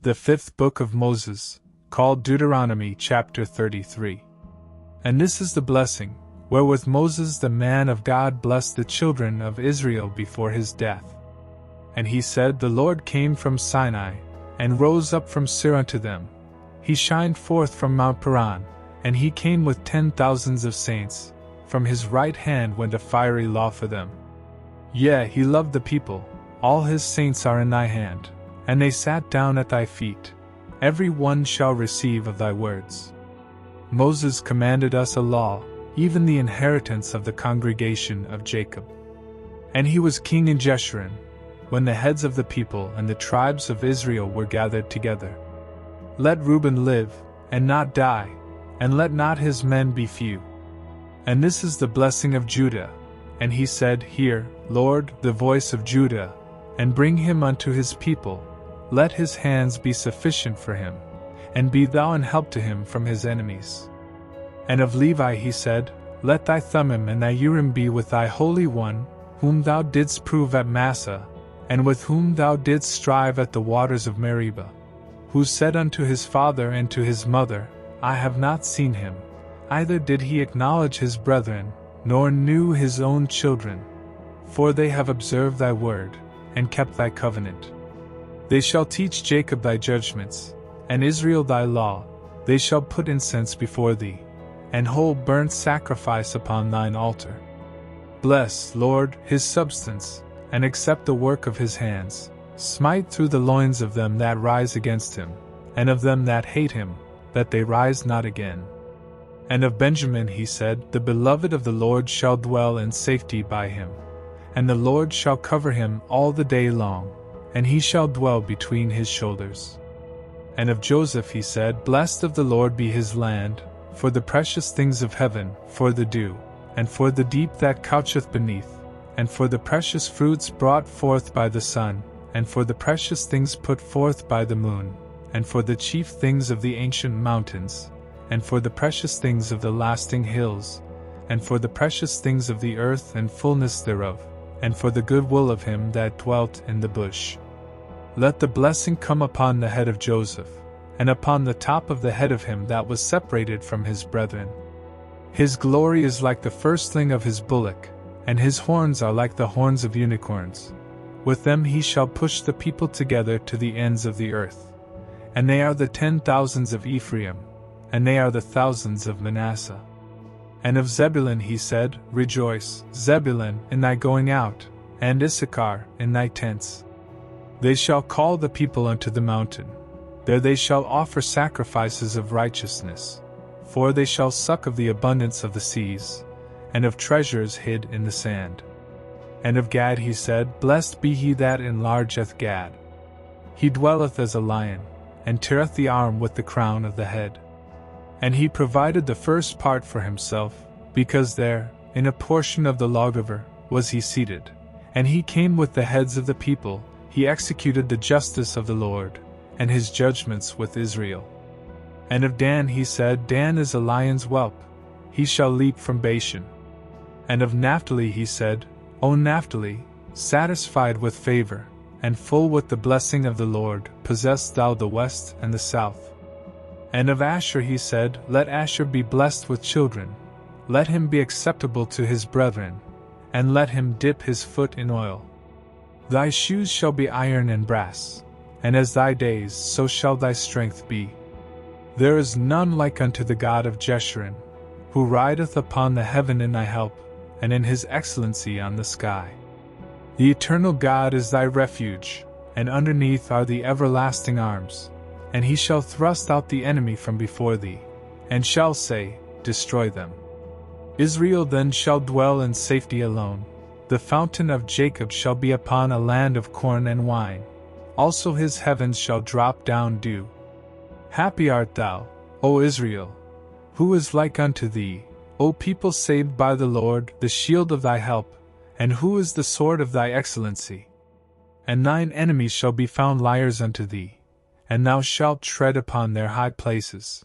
The fifth book of Moses, called Deuteronomy Chapter 33. And this is the blessing, wherewith Moses the man of God blessed the children of Israel before his death. And he said, The Lord came from Sinai, and rose up from Seir unto them. He shined forth from Mount Paran, and he came with 10,000s of saints. From his right hand went a fiery law for them. Yea, he loved the people, all his saints are in thy hand. And they sat down at thy feet. Every one shall receive of thy words. Moses commanded us a law, even the inheritance of the congregation of Jacob. And he was king in Jeshurun, when the heads of the people and the tribes of Israel were gathered together. Let Reuben live, and not die, and let not his men be few. And this is the blessing of Judah. And he said, Hear, Lord, the voice of Judah, and bring him unto his people. Let his hands be sufficient for him, and be thou an help to him from his enemies. And of Levi he said, Let thy Thummim and thy Urim be with thy Holy One, whom thou didst prove at Massah, and with whom thou didst strive at the waters of Meribah, who said unto his father and to his mother, I have not seen him, either did he acknowledge his brethren, nor knew his own children. For they have observed thy word, and kept thy covenant. They shall teach Jacob thy judgments, and Israel thy law. They shall put incense before thee, and whole burnt sacrifice upon thine altar. Bless, Lord, his substance, and accept the work of his hands. Smite through the loins of them that rise against him, and of them that hate him, that they rise not again. And of Benjamin he said, The beloved of the Lord shall dwell in safety by him, and the Lord shall cover him all the day long, and he shall dwell between his shoulders. And of Joseph he said, Blessed of the Lord be his land, for the precious things of heaven, for the dew, and for the deep that coucheth beneath, and for the precious fruits brought forth by the sun, and for the precious things put forth by the moon, and for the chief things of the ancient mountains, and for the precious things of the lasting hills, and for the precious things of the earth and fullness thereof, and for the good will of him that dwelt in the bush. Let the blessing come upon the head of Joseph, and upon the top of the head of him that was separated from his brethren. His glory is like the firstling of his bullock, and his horns are like the horns of unicorns. With them he shall push the people together to the ends of the earth. And they are the 10,000s of Ephraim, and they are the thousands of Manasseh. And of Zebulun he said, Rejoice, Zebulun, in thy going out, and Issachar, in thy tents. They shall call the people unto the mountain. There they shall offer sacrifices of righteousness. For they shall suck of the abundance of the seas, and of treasures hid in the sand. And of Gad he said, Blessed be he that enlargeth Gad. He dwelleth as a lion, and teareth the arm with the crown of the head. And he provided the first part for himself, because there, in a portion of the lawgiver, was he seated. And he came with the heads of the people, he executed the justice of the Lord, and his judgments with Israel. And of Dan he said, Dan is a lion's whelp, he shall leap from Bashan. And of Naphtali he said, O Naphtali, satisfied with favor, and full with the blessing of the Lord, possess thou the west and the south. And of Asher he said, Let Asher be blessed with children, let him be acceptable to his brethren, and let him dip his foot in oil. Thy shoes shall be iron and brass, and as thy days so shall thy strength be. There is none like unto the God of Jeshurun, who rideth upon the heaven in thy help, and in his excellency on the sky. The eternal God is thy refuge, and underneath are the everlasting arms. And he shall thrust out the enemy from before thee, and shall say, Destroy them. Israel then shall dwell in safety alone. The fountain of Jacob shall be upon a land of corn and wine. Also his heavens shall drop down dew. Happy art thou, O Israel! Who is like unto thee, O people saved by the Lord, the shield of thy help, and who is the sword of thy excellency? And thine enemies shall be found liars unto thee, and thou shalt tread upon their high places.